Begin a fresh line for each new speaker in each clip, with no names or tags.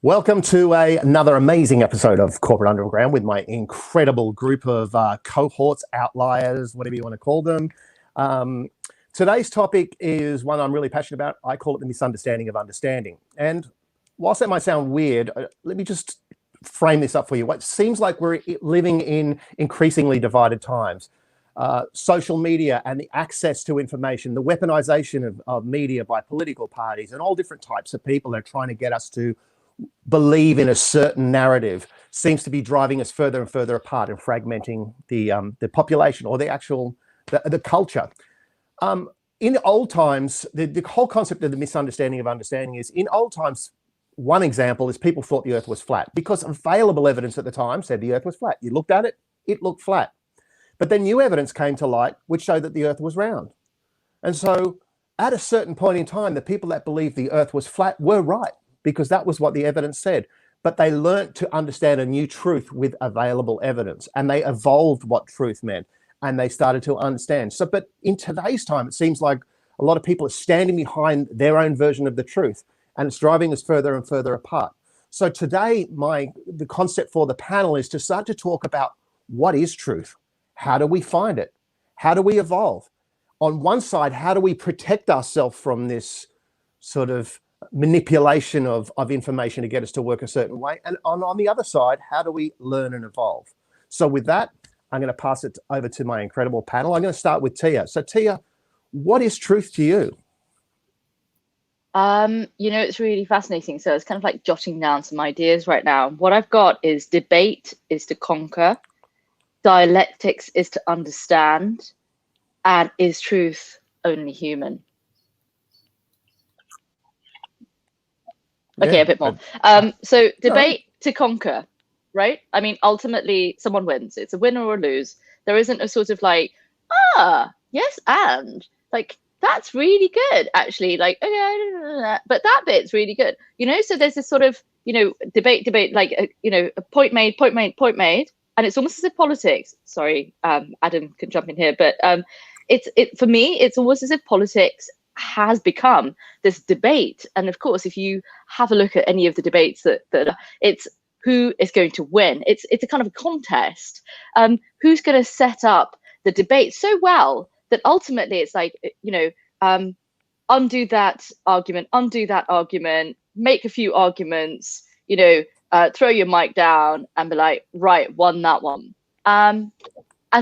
Welcome to another amazing episode of Corporate Underground with my incredible group of cohorts, outliers, whatever you want to call them. Today's topic is one I'm really passionate about. I call it the misunderstanding of understanding. And whilst that might sound weird, let me just frame this up for you. It seems like we're living in increasingly divided times. Social media and the access to information, the weaponization of media by political parties and all different types of people that are trying to get us to believe in a certain narrative seems to be driving us further and further apart and fragmenting the population or the culture. In old times, the whole concept of the misunderstanding of understanding is, in old times, one example is people thought the earth was flat because available evidence at the time said the earth was flat. You looked at it, it looked flat. But then new evidence came to light which showed that the earth was round. And so at a certain point in time, the people that believed the earth was flat were right, because that was what the evidence said. But they learnt to understand a new truth with available evidence, and they evolved what truth meant, and they started to understand. So, but in today's time, it seems like a lot of people are standing behind their own version of the truth, and it's driving us further and further apart. So today, the concept for the panel is to start to talk about what is truth? How do we find it? How do we evolve? On one side, how do we protect ourselves from this sort of manipulation of information to get us to work a certain way? And on the other side, how do we learn and evolve? So with that, I'm going to pass it over to my incredible panel. I'm going to start with Tia. So Tia, what is truth to you?
It's really fascinating. So it's kind of like jotting down some ideas right now. What I've got is debate is to conquer, dialectics is to understand, and is truth only human? Okay, a bit more. So debate to conquer, right? I mean, ultimately, someone wins. It's a win or a lose. There isn't a sort of like, yes, and like, that's really good, actually. Like, okay, but that bit's really good. So there's this sort of, debate, like, a point made. And it's almost as if politics, sorry, Adam can jump in here, but for me, it's almost as if politics has become this debate. And of course, if you have a look at any of the debates that it's who is going to win. It's a kind of a contest. Who's going to set up the debate so well that ultimately it's like, undo that argument, make a few arguments, throw your mic down and be like, right, won that one. And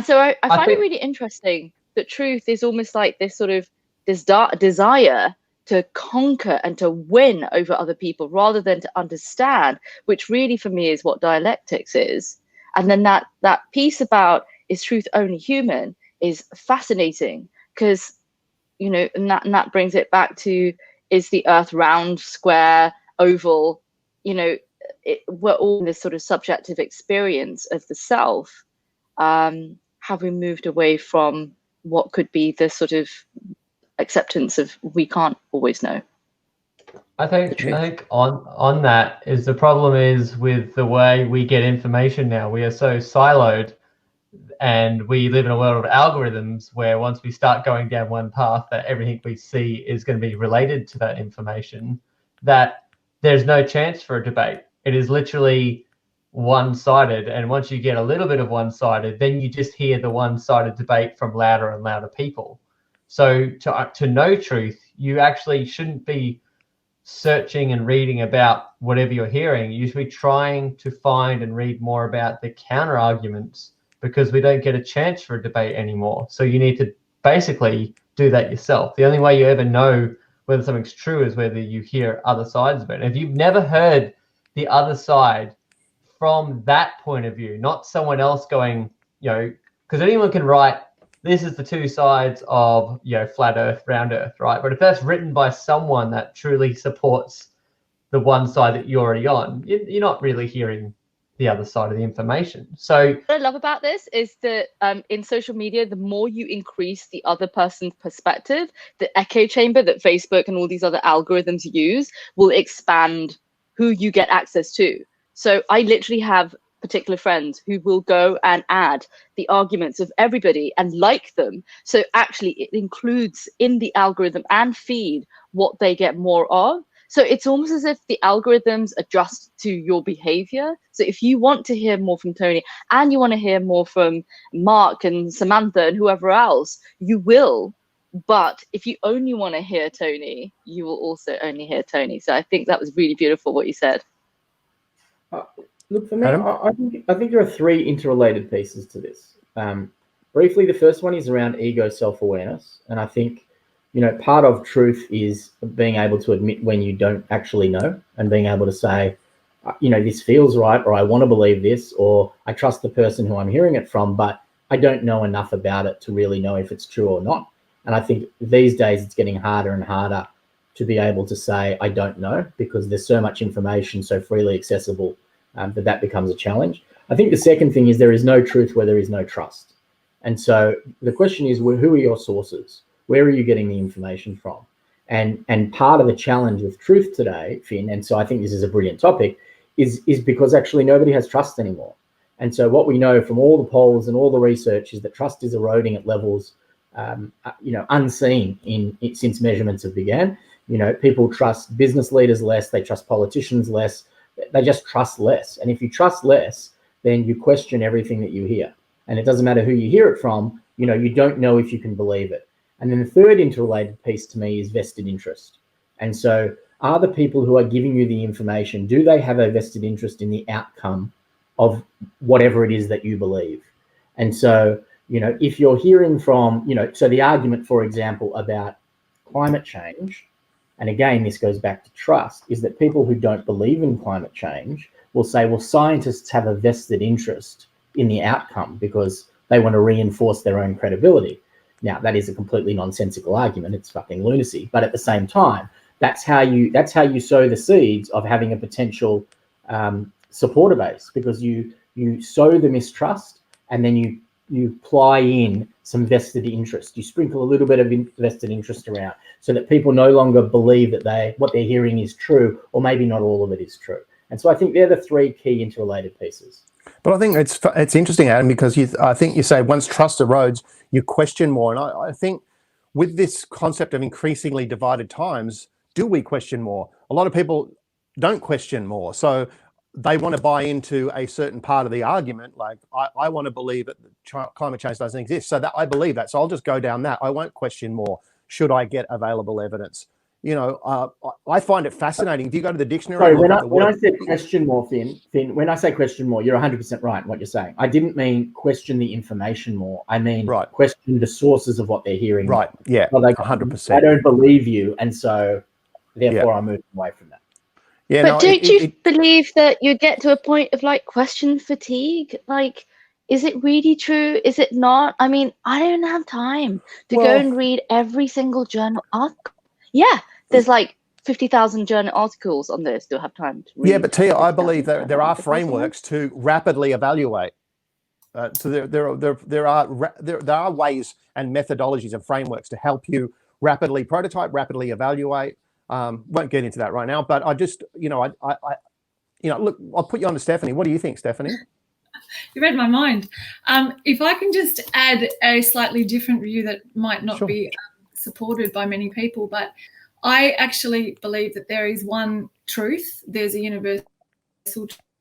so I find it really interesting that truth is almost like this sort of this desire to conquer and to win over other people rather than to understand, which really for me is what dialectics is. And then that piece about is truth only human is fascinating because, and that brings it back to, is the earth round, square, oval? We're all in this sort of subjective experience of the self. Have we moved away from what could be the sort of acceptance of we can't always know?
I think on that is the problem is with the way we get information now. We are so siloed, and we live in a world of algorithms where once we start going down one path, that everything we see is going to be related to that information, that there's no chance for a debate. It is literally one-sided, and once you get a little bit of one-sided, then you just hear the one-sided debate from louder and louder people. So to know truth, you actually shouldn't be searching and reading about whatever you're hearing. You should be trying to find and read more about the counter arguments, because we don't get a chance for a debate anymore. So you need to basically do that yourself. The only way you ever know whether something's true is whether you hear other sides of it. And if you've never heard the other side from that point of view, not someone else going, because anyone can write, this is the two sides of, flat earth, round earth, right? But if that's written by someone that truly supports the one side that you're already on, you're not really hearing the other side of the information. So
what I love about this is that in social media, the more you increase the other person's perspective, the echo chamber that Facebook and all these other algorithms use will expand who you get access to. So I literally have particular friends who will go and add the arguments of everybody and like them. So actually it includes in the algorithm and feed what they get more of. So it's almost as if the algorithms adjust to your behavior. So if you want to hear more from Tony and you want to hear more from Mark and Samantha and whoever else, you will. But if you only want to hear Tony, you will also only hear Tony. So I think that was really beautiful what you said.
Look, for me, I think there are three interrelated pieces to this. Briefly, the first one is around ego self-awareness. And I think, part of truth is being able to admit when you don't actually know, and being able to say, this feels right, or I want to believe this, or I trust the person who I'm hearing it from, but I don't know enough about it to really know if it's true or not. And I think these days it's getting harder and harder to be able to say, I don't know, because there's so much information so freely accessible that becomes a challenge. I think the second thing is there is no truth where there is no trust. And so the question is, well, who are your sources? Where are you getting the information from? And part of the challenge with truth today, Finn, and so I think this is a brilliant topic, is because actually nobody has trust anymore. And so what we know from all the polls and all the research is that trust is eroding at levels unseen since measurements have began. People trust business leaders less, they trust politicians less, they just trust less. And if you trust less, then you question everything that you hear. And it doesn't matter who you hear it from, you don't know if you can believe it. And then the third interrelated piece to me is vested interest. And so are the people who are giving you the information, do they have a vested interest in the outcome of whatever it is that you believe? And so, if you're hearing from, so the argument, for example, about climate change, and again, this goes back to trust, is that people who don't believe in climate change will say, well, scientists have a vested interest in the outcome because they want to reinforce their own credibility. Now, that is a completely nonsensical argument. It's fucking lunacy. But at the same time, that's how you sow the seeds of having a potential supporter base, because you sow the mistrust and then you ply in some vested interest. You sprinkle a little bit of vested interest around so that people no longer believe that what they're hearing is true, or maybe not all of it is true. And so I think they're the three key interrelated pieces.
But I think it's interesting, Adam, because I think you say once trust erodes, you question more. And I think with this concept of increasingly divided times, do we question more? A lot of people don't question more. So they want to buy into a certain part of the argument. Like, I want to believe that climate change doesn't exist. So that I believe that. So I'll just go down that. I won't question more. Should I get available evidence? I find it fascinating. If you go to the dictionary...
Sorry, when I said question more, Finn, when I say question more, you're 100% right in what you're saying. I didn't mean question the information more. I mean question the sources of what they're hearing.
Right, yeah,
so
100%.
I don't believe you, and so therefore I'm moving away from that.
Yeah,
but don't you believe that you get to a point of question fatigue? Like, is it really true? Is it not? I mean, I don't have time to go and read every single journal article. Yeah, there's 50,000 journal articles on this. Do I have time to read?
Yeah, but Tia, I believe that there are frameworks to rapidly evaluate. So there are ways and methodologies and frameworks to help you rapidly prototype, rapidly evaluate. Won't get into that right now, but I just, look, I'll put you on to Stephanie. What do you think, Stephanie?
You read my mind. If I can just add a slightly different view that might not be supported by many people, but I actually believe that there is one truth. There's a universal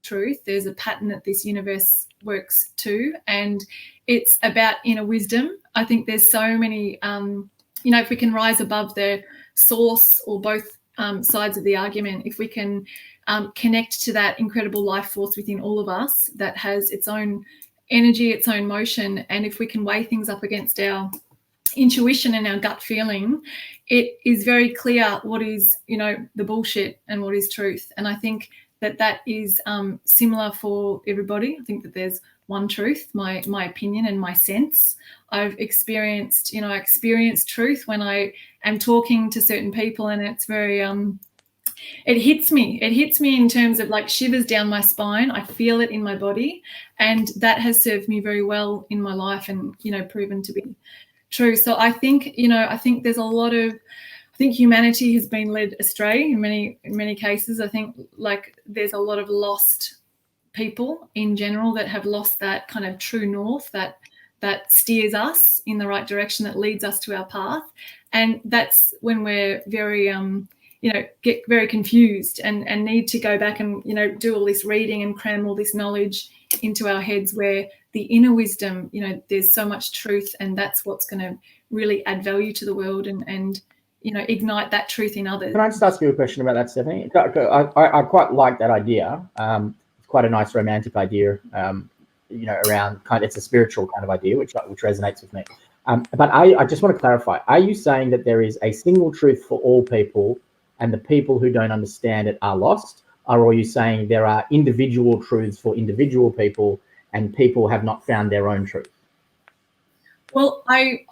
truth. There's a pattern that this universe works to, and it's about inner wisdom. I think there's so many, if we can rise above the source or both sides of the argument, if we can connect to that incredible life force within all of us that has its own energy, its own motion, and if we can weigh things up against our intuition and our gut feeling, it is very clear what is, the bullshit and what is truth. And I think that is similar for everybody. I think that there's one truth, my opinion and my sense. I've experienced, I experience truth when I am talking to certain people, and it's very, it hits me. It hits me in terms of shivers down my spine. I feel it in my body, and that has served me very well in my life and, proven to be true. So I think, I think there's a lot of, I think humanity has been led astray in many cases. I think there's a lot of lost people in general that have lost that kind of true north that steers us in the right direction, that leads us to our path. And that's when we're very get very confused and need to go back and, do all this reading and cram all this knowledge into our heads, where the inner wisdom, there's so much truth, and that's what's going to really add value to the world and ignite that truth in others.
Can I just ask you a question about that, Stephanie? I quite like that idea. It's quite a nice romantic idea, around it's a spiritual kind of idea, which resonates with me. But I just want to clarify, are you saying that there is a single truth for all people and the people who don't understand it are lost? Or are you saying there are individual truths for individual people and people have not found their own truth?
Well, I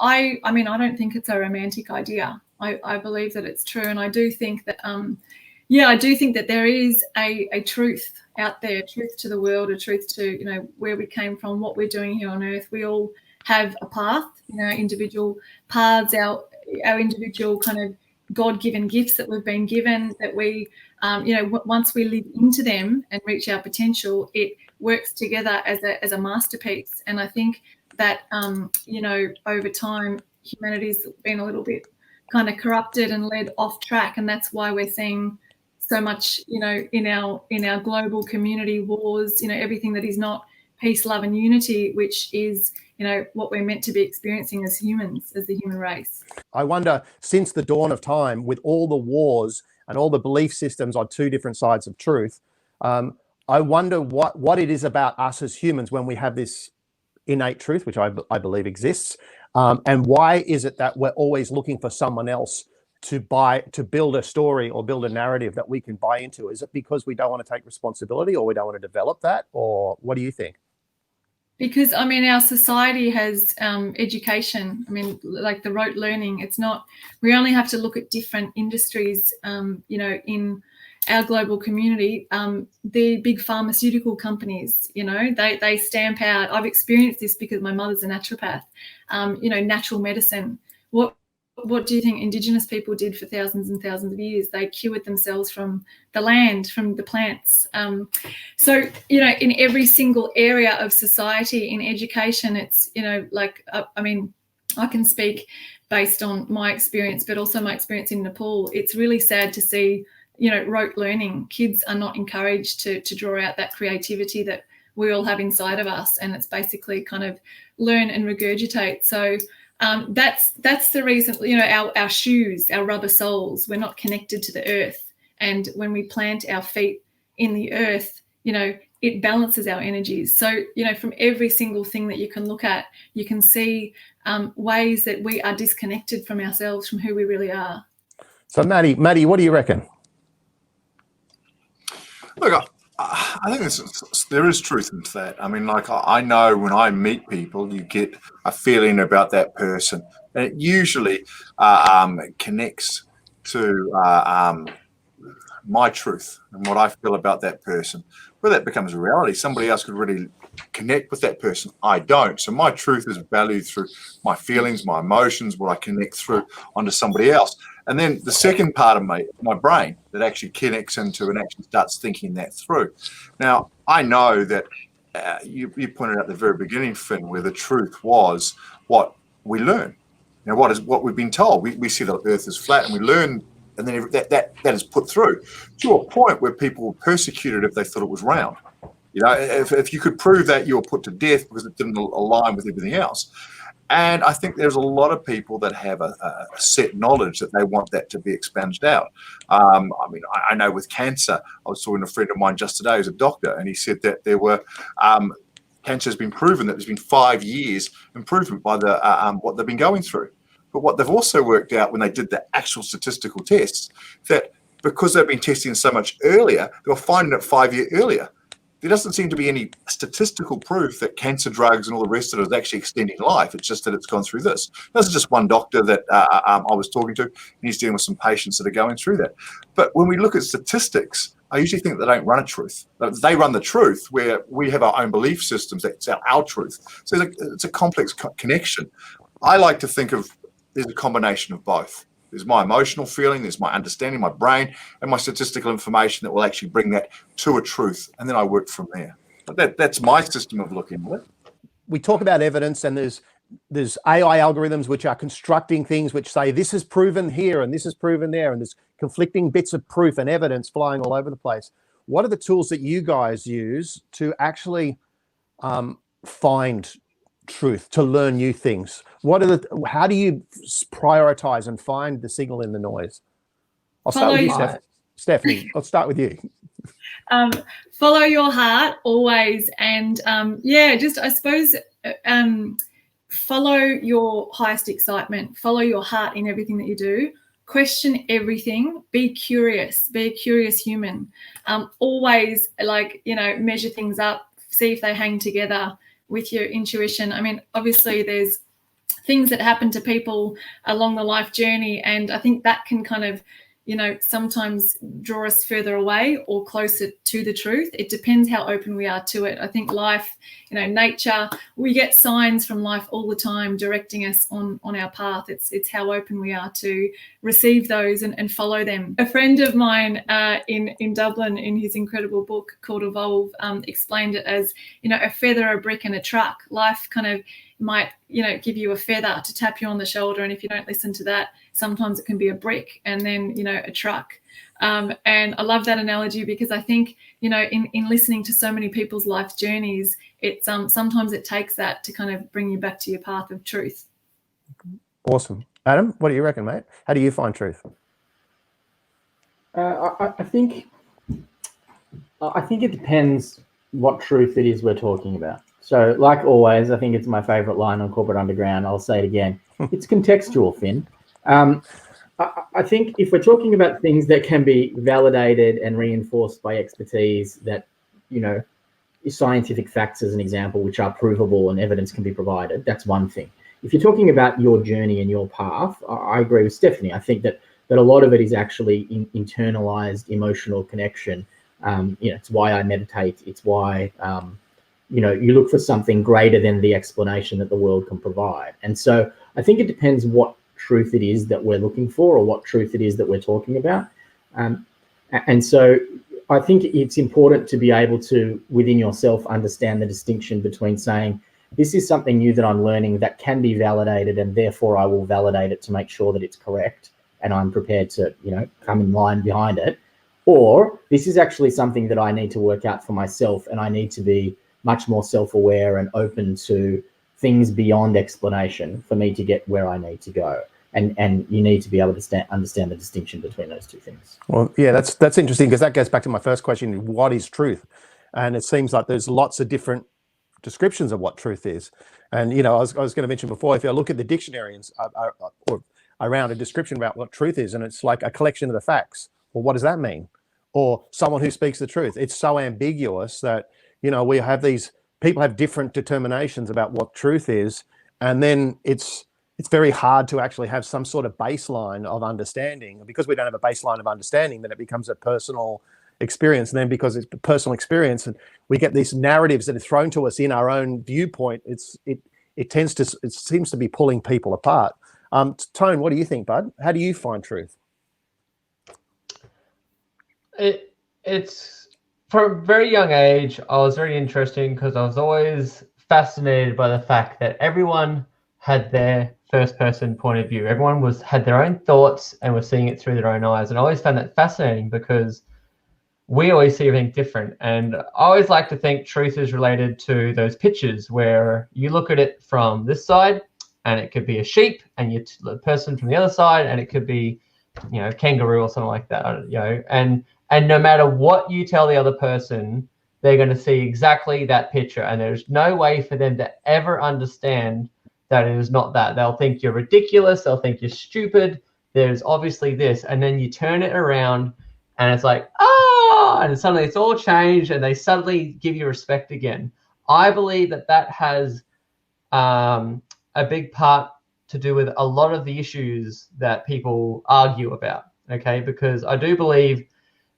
mean, I don't think it's a romantic idea. I believe that it's true. And I do think that, I do think that there is a truth out there, truth to the world, a truth to, where we came from, what we're doing here on earth. We all have a path, individual paths, our individual kind of God-given gifts that we've been given, that we, once we live into them and reach our potential, it works together as a masterpiece. And I think that, over time, humanity's been a little bit kind of corrupted and led off track. And that's why we're seeing so much, in our global community wars, everything that is not peace, love, and unity, which is, what we're meant to be experiencing as humans, as the human race.
I wonder, since the dawn of time, with all the wars and all the belief systems on two different sides of truth, I wonder what it is about us as humans when we have this innate truth, which I believe exists, and why is it that we're always looking for someone else to build a story or build a narrative that we can buy into? Is it because we don't want to take responsibility, or we don't want to develop that, or what do you think?
Because, I mean, our society has education. I mean, like the rote learning, it's not, we only have to look at different industries, in our global community. The big pharmaceutical companies, they stamp out, I've experienced this because my mother's a naturopath, natural medicine. What do you think Indigenous people did for thousands and thousands of years? They cured themselves from the land, from the plants. So, in every single area of society, in education, it's, I mean, I can speak based on my experience, but also my experience in Nepal. It's really sad to see, rote learning. Kids are not encouraged to draw out that creativity that we all have inside of us. And it's basically kind of learn and regurgitate. So, that's the reason, our shoes, our rubber soles, we're not connected to the earth. And when we plant our feet in the earth, it balances our energies. So, from every single thing that you can look at, you can see ways that we are disconnected from ourselves, from who we really are.
So Maddie, what do you reckon?
Look, I think there is truth into that. I mean, I know when I meet people, you get a feeling about that person, and it usually connects to my truth and what I feel about that person. Whether that becomes a reality, somebody else could really connect with that person. I don't. So my truth is valued through my feelings, my emotions, what I connect through onto somebody else. And then the second part of my brain that actually connects into and actually starts thinking that through. Now, I know that you pointed out at the very beginning, Finn, where the truth was what we learn. Now, what we've been told. We see the earth is flat, and we learn, and then that is put through to a point where people were persecuted if they thought it was round. If you could prove that, you were put to death because it didn't align with everything else. And I think there's a lot of people that have a set knowledge that they want that to be expunged out. I mean, I know with cancer, I was talking to a friend of mine just today who's a doctor, and he said that there were cancer has been proven that there's been 5 years improvement by the what they've been going through. But what they've also worked out when they did the actual statistical tests, that because they've been testing so much earlier, they were finding it 5 years earlier. There doesn't seem to be any statistical proof that cancer drugs and all the rest of it is actually extending life. It's just that it's gone through this. This is just one doctor that I was talking to, and he's dealing with some patients that are going through that. But when we look at statistics, I usually think they don't run a truth. They run the truth where we have our own belief systems. That's our truth. So it's a complex connection. I like to think of there's a combination of both. There's my emotional feeling, there's my understanding, my brain, and my statistical information that will actually bring that to a truth, and then I work from there. But that's my system of looking at it.
We talk about evidence, and there's there's AI algorithms which are constructing things which say this is proven here and this is proven there, and there's conflicting bits of proof and evidence flying all over the place. What are the tools that you guys use to actually find truth, to learn new things? How do you prioritize and find the signal in the noise? I'll start with you, Stephanie. I'll start with you.
Follow your heart always, and just I suppose follow your highest excitement. Follow your heart in everything that you do. Question everything. Be curious. Be a curious human. Always, measure things up. See if they hang together with your intuition. I mean, obviously, there's things that happen to people along the life journey, and I think that can kind of, sometimes draw us further away or closer to the truth. It depends how open we are to it. I think life, nature, we get signs from life all the time directing us on our path. It's how open we are to receive those and follow them. A friend of mine in Dublin, in his incredible book called Evolve, explained it as, a feather, a brick and a truck. Life kind of might, give you a feather to tap you on the shoulder. And if you don't listen to that, sometimes it can be a brick and then, a truck. And I love that analogy because I think, in listening to so many people's life journeys, it's sometimes it takes that to kind of bring you back to your path of truth.
Awesome. Adam, what do you reckon, mate? How do you find truth?
I think it depends what truth it is we're talking about. So, like always, I think it's my favorite line on Corporate Underground. I'll say it again. It's contextual, Finn. I think if we're talking about things that can be validated and reinforced by expertise, that, scientific facts as an example, which are provable and evidence can be provided, that's one thing. If you're talking about your journey and your path, I agree with Stephanie. I think that a lot of it is actually internalized emotional connection. It's why I meditate. It's why, you look for something greater than the explanation that the world can provide. And so I think it depends what truth it is that we're looking for or what truth it is that we're talking about. And so I think it's important to be able to, within yourself, understand the distinction between saying, this is something new that I'm learning that can be validated, and therefore I will validate it to make sure that it's correct and I'm prepared to, come in line behind it. Or this is actually something that I need to work out for myself, and I need to be much more self-aware and open to things beyond explanation for me to get where I need to go. And you need to be able to understand the distinction between those two things. Well,
yeah, that's interesting, because that goes back to my first question: what is truth? And it seems like there's lots of different descriptions of what truth is. And I was going to mention before, if you look at the dictionaries or around a description about what truth is, and it's like a collection of the facts. Well, what does that mean? Or someone who speaks the truth. It's so ambiguous that we have these people have different determinations about what truth is, and then it's very hard to actually have some sort of baseline of understanding. And because we don't have a baseline of understanding, then it becomes a personal experience. And then because it's a personal experience, and we get these narratives that are thrown to us in our own viewpoint, it seems to be pulling people apart. Tone, what do you think, bud? How do you find truth?
It's from a very young age, I was very interesting because I was always fascinated by the fact that everyone had their first person point of view. Everyone had their own thoughts and was seeing it through their own eyes. And I always found that fascinating because we always see everything different. And I always like to think truth is related to those pictures where you look at it from this side and it could be a sheep, and the person from the other side, and it could be, a kangaroo or something like that, and no matter what you tell the other person, they're going to see exactly that picture. And there's no way for them to ever understand that it is not that. They'll think you're ridiculous. They'll think you're stupid. There's obviously this. And then you turn it around and it's like, and suddenly it's all changed and they suddenly give you respect again. I believe that has a big part to do with a lot of the issues that people argue about, okay? Because I do believe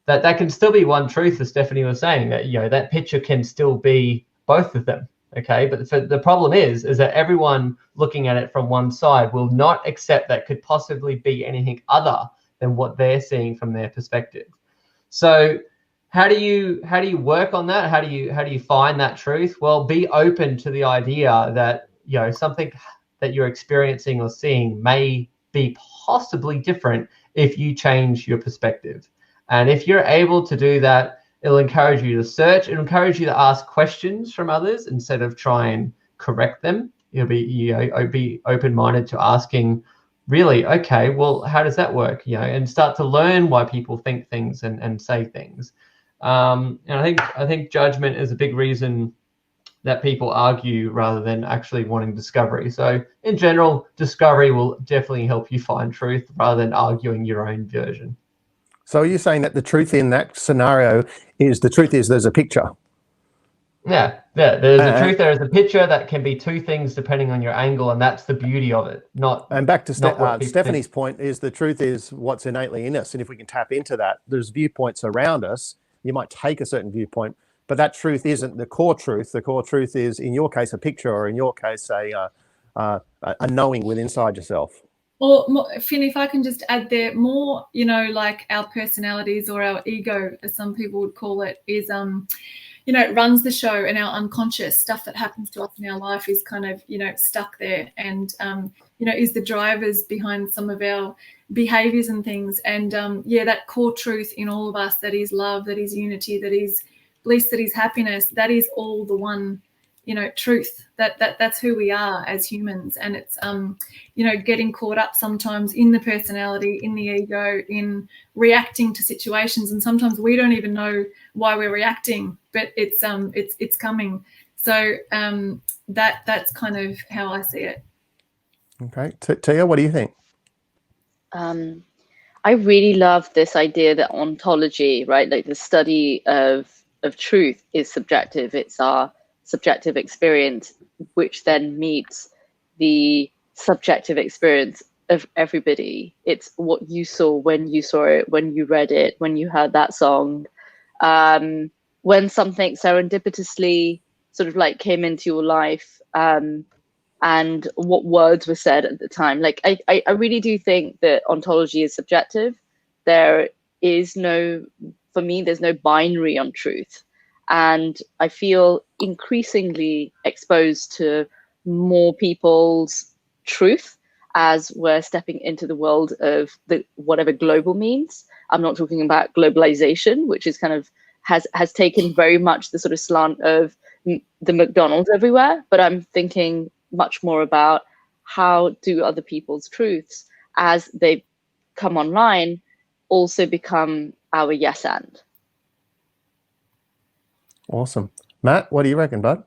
that can still be one truth, as Stephanie was saying, that that picture can still be both of them, okay? But the problem is that everyone looking at it from one side will not accept that could possibly be anything other than what they're seeing from their perspective. So how do you work on that? How do you find that truth? Well, be open to the idea that something that you're experiencing or seeing may be possibly different if you change your perspective. And if you're able to do that, it'll encourage you to search. It'll encourage you to ask questions from others instead of try and correct them. You'll be open-minded to asking, really, okay, well, how does that work? And start to learn why people think things and say things. And I think judgment is a big reason that people argue rather than actually wanting discovery. So in general, discovery will definitely help you find truth rather than arguing your own version.
So are you saying that the truth in that scenario is there's a picture?
Yeah. There's a truth. There is a picture that can be two things depending on your angle, and that's the beauty of it. And
back to Stephanie's point is the truth is what's innately in us, and if we can tap into that, there's viewpoints around us. You might take a certain viewpoint, but that truth isn't the core truth. The core truth is, in your case, a picture, or in your case, a knowing within inside yourself.
Or Finn, if I can just add there, more, like our personalities or our ego, as some people would call it, is it runs the show, and our unconscious stuff that happens to us in our life is kind of, stuck there, and, is the drivers behind some of our behaviors and things. And that core truth in all of us, that is love, that is unity, that is bliss, that is happiness, that is all the one, truth. That's who we are as humans. And it's, getting caught up sometimes in the personality, in the ego, in reacting to situations. And sometimes we don't even know why we're reacting, but it's coming. So that's kind of how I see it.
Okay. Tia, what do you think?
I really love this idea that ontology, right? Like the study of truth is subjective. It's our subjective experience, which then meets the subjective experience of everybody. It's what you saw when you saw it, when you read it, when you heard that song, when something serendipitously sort of like came into your life, and what words were said at the time. Like I really do think that ontology is subjective. There is for me, there's no binary on truth. And I feel increasingly exposed to more people's truth as we're stepping into the world of whatever global means. I'm not talking about globalization, which is kind of has taken very much the sort of slant of the McDonald's everywhere, but I'm thinking much more about how do other people's truths, as they come online, also become our yes and.
Awesome. Matt, what do you reckon, bud?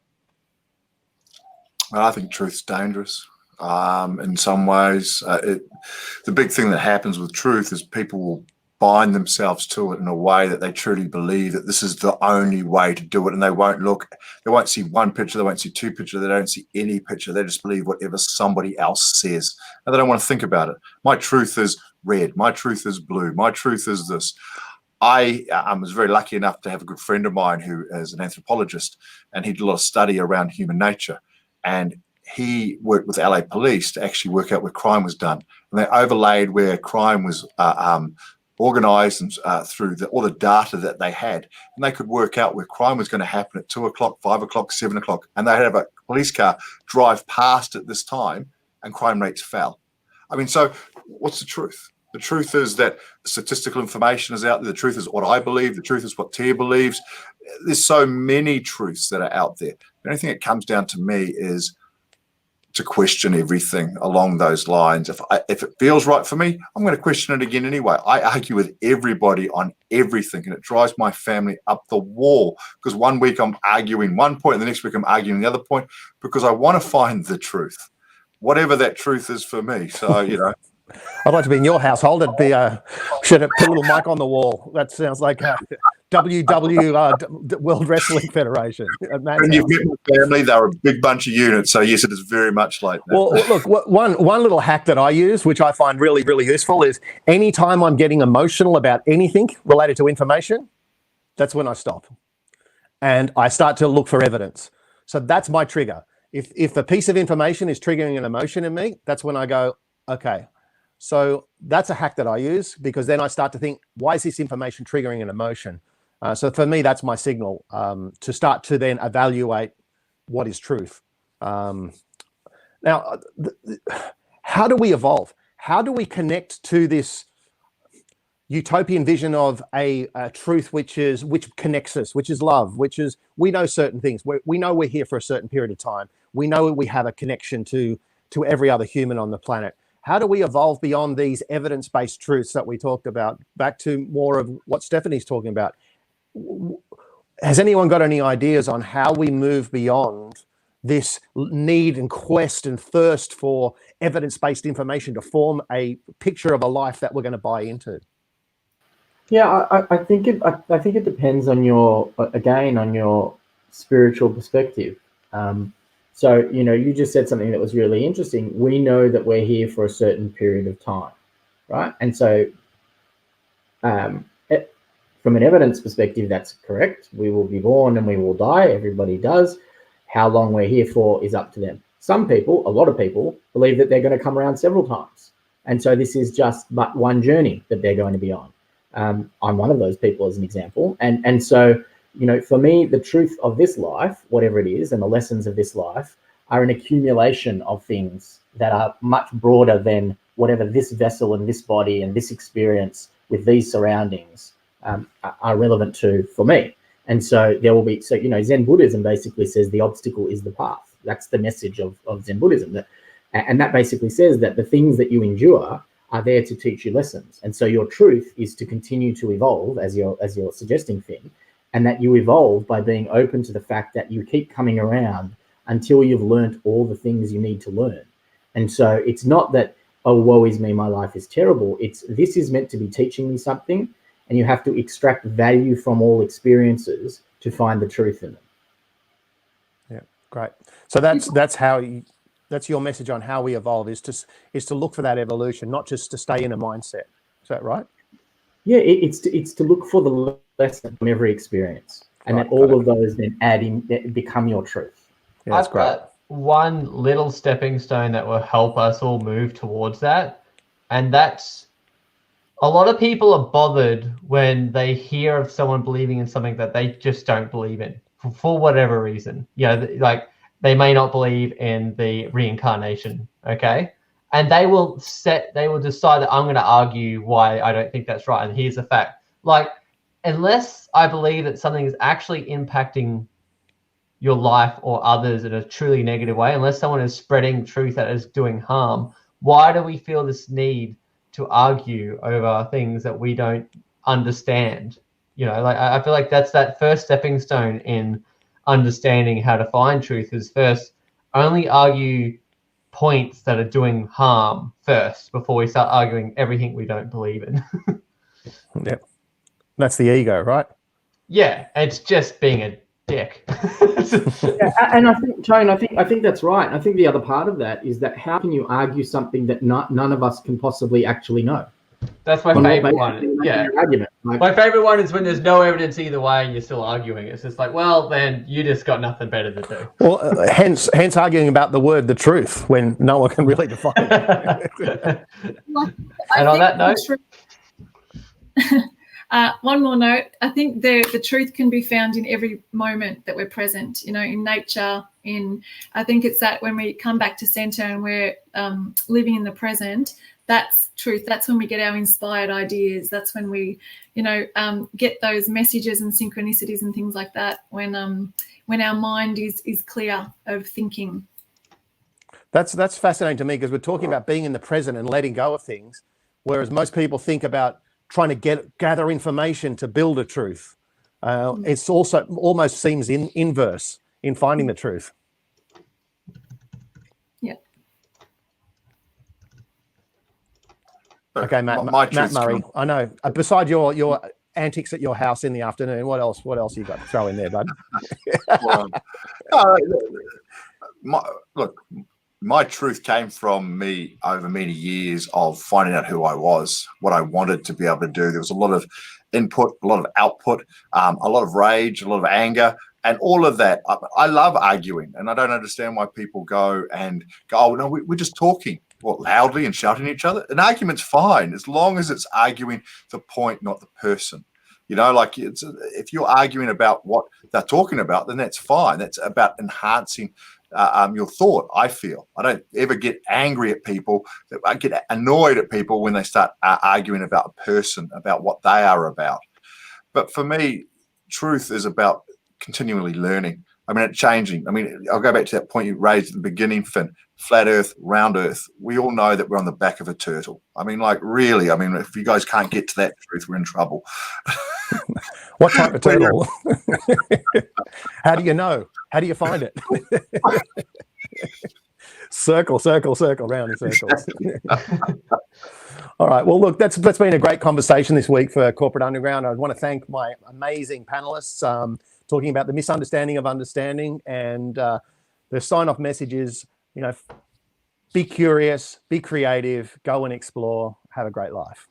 I think truth's dangerous. In some ways, the big thing that happens with truth is people will bind themselves to it in a way that they truly believe that this is the only way to do it, and they won't see one picture, they won't see two pictures, they don't see any picture, they just believe whatever somebody else says, and they don't want to think about it. My truth is red, my truth is blue, my truth is this. I was very lucky enough to have a good friend of mine who is an anthropologist, and he did a lot of study around human nature, and he worked with LA police to actually work out where crime was done, and they overlaid where crime was organized and through all the data that they had, and they could work out where crime was going to happen at 2 o'clock, 5 o'clock, 7 o'clock, and they'd have a police car drive past at this time, and crime rates fell. I mean, so what's the truth? The truth is that statistical information is out there. The truth is what I believe. The truth is what Tia believes. There's so many truths that are out there. The only thing that comes down to me is to question everything along those lines. If it feels right for me, I'm going to question it again anyway. I argue with everybody on everything, and it drives my family up the wall, because one week I'm arguing one point and the next week I'm arguing the other point, because I want to find the truth, whatever that truth is for me. So,
I'd like to be in your household. It'd be should have put a little mic on the wall. That sounds like WW World Wrestling Federation.
When you've met my family, they're a big bunch of units. So yes, it is very much like that.
Well, look, one little hack that I use, which I find really, really useful, is anytime I'm getting emotional about anything related to information, that's when I stop and I start to look for evidence. So that's my trigger. If a piece of information is triggering an emotion in me, that's when I go, okay. So that's a hack that I use, because then I start to think, why is this information triggering an emotion? So for me, that's my signal to start to then evaluate what is truth. Now, how do we evolve? How do we connect to this utopian vision of a truth which connects us, which is love, which is, we know certain things. We know we're here for a certain period of time. We know we have a connection to every other human on the planet. How do we evolve beyond these evidence-based truths that we talked about, back to more of what Stephanie's talking about? Has anyone got any ideas on how we move beyond this need and quest and thirst for evidence-based information to form a picture of a life that we're going to buy into?
Yeah, I think it depends on your spiritual perspective. So, you know, you just said something that was really interesting. We know that we're here for a certain period of time, right? And so from an evidence perspective, that's correct. We will be born and we will die. Everybody does. How long we're here for is up to them. Some people, a lot of people, believe that they're going to come around several times. And so this is just but one journey that they're going to be on. I'm one of those people, as an example. And so, you know, for me, the truth of this life, whatever it is, and the lessons of this life are an accumulation of things that are much broader than whatever this vessel and this body and this experience with these surroundings are relevant to for me. And so there will be, so, you know, Zen Buddhism basically says the obstacle is the path. That's the message of Zen Buddhism. And that basically says that the things that you endure are there to teach you lessons. And so your truth is to continue to evolve, as you're suggesting, Finn, and that you evolve by being open to the fact that you keep coming around until you've learned all the things you need to learn. And so it's not that, oh, woe is me, my life is terrible. It's, this is meant to be teaching me something, and you have to extract value from all experiences to find the truth in them.
Yeah, great. So that's how you, that's your message on how we evolve, is to look for that evolution, not just to stay in a mindset. Is that right?
Yeah, it's to look for the lesson from every experience, and right, that all of those then add in, become your truth.
Yeah, that's great.
Got one little stepping stone that will help us all move towards that, and that's, a lot of people are bothered when they hear of someone believing in something that they just don't believe in for whatever reason. You know, like they may not believe in the reincarnation, okay? And they will decide that I'm going to argue why I don't think that's right. And here's the fact. Like, unless I believe that something is actually impacting your life or others in a truly negative way, unless someone is spreading truth that is doing harm, why do we feel this need to argue over things that we don't understand? You know, like, I feel like that's that first stepping stone in understanding how to find truth, is first only argue points that are doing harm first before we start arguing everything we don't believe in.
Yeah, that's the ego, right?
Yeah, it's just being a dick.
Yeah, and I think, Tone, I think that's right. I think the other part of that is that how can you argue something that none of us can possibly actually know?
That's my favorite one. Yeah,
argument. Like,
my favorite one is when there's no evidence either way and you're still arguing. It's just like, well, then you just got nothing better to do.
Well, hence arguing about the word "the truth" when no one can really define it.
And on that note,
one more note. I think the truth can be found in every moment that we're present. You know, in nature. I think it's that when we come back to center and we're living in the present. That's truth. That's when we get our inspired ideas. That's when we, you know, get those messages and synchronicities and things like that. When our mind is clear of thinking.
That's fascinating to me, because we're talking about being in the present and letting go of things, whereas most people think about trying to gather information to build a truth. It's also almost seems inverse in finding the truth. Okay, Matt Murray. I know. Beside your antics at your house in the afternoon, what else you got to throw in there, bud?
Look, my truth came from me over many years of finding out who I was, what I wanted to be able to do. There was a lot of input, a lot of output, a lot of rage, a lot of anger, and all of that. I love arguing, and I don't understand why people go, oh, no, we're just talking. What, loudly and shouting at each other? An argument's fine as long as it's arguing the point, not the person. You know, like, if you're arguing about what they're talking about, then that's fine. That's about enhancing your thought. I feel I don't ever get angry at people. I get annoyed at people when they start arguing about a person, about what they are about. But for me, truth is about continually learning. I mean, it's changing. I mean, I'll go back to that point you raised at the beginning, Finn. Flat Earth, round Earth. We all know that we're on the back of a turtle. I mean, like, really. I mean, if you guys can't get to that truth, we're in trouble.
What type of turtle? How do you know? How do you find it? Circle, circle, circle, round in circles. All right. Well, look, that's been a great conversation this week for Corporate Underground. I want to thank my amazing panelists talking about the misunderstanding of understanding, and the sign-off message is, you know, be curious, be creative, go and explore, have a great life.